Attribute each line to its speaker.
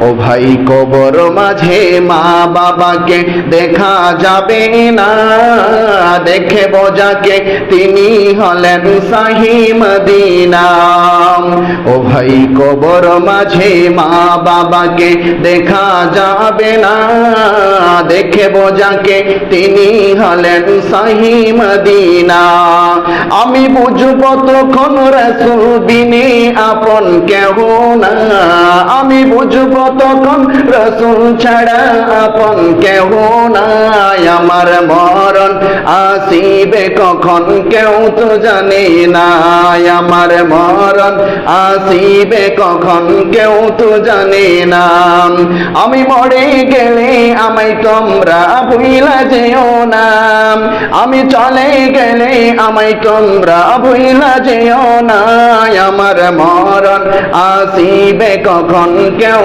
Speaker 1: ও ভাই কবর মাঝে মা বাবাকে দেখা যাবে না, দেখে বোঝাকে তিনি হলেন শাহী মদিনা। ও ভাই কবর মাঝে মা বাবাকে দেখা যাবে না, দেখে বোঝাকে তিনি হলেন শাহী মদিনা। আমি বুঝব তখন রাসূল বিনে আপন কেহ না, আমি বুঝব তখন রাসূল ছাড়া আপন কেহ নাই। আমার মরণ আসিবে কখন কেউ তো জানে না, আমার মরণ আসিবে কখন কেউ তো জানে না। আমি মরে গেলে আমায় তোমরা ভুইলা যেও না, আমি চলে গেলে আমায় তোমরা ভুইলা যেও না। আমার মরণ আসিবে কখন কেউ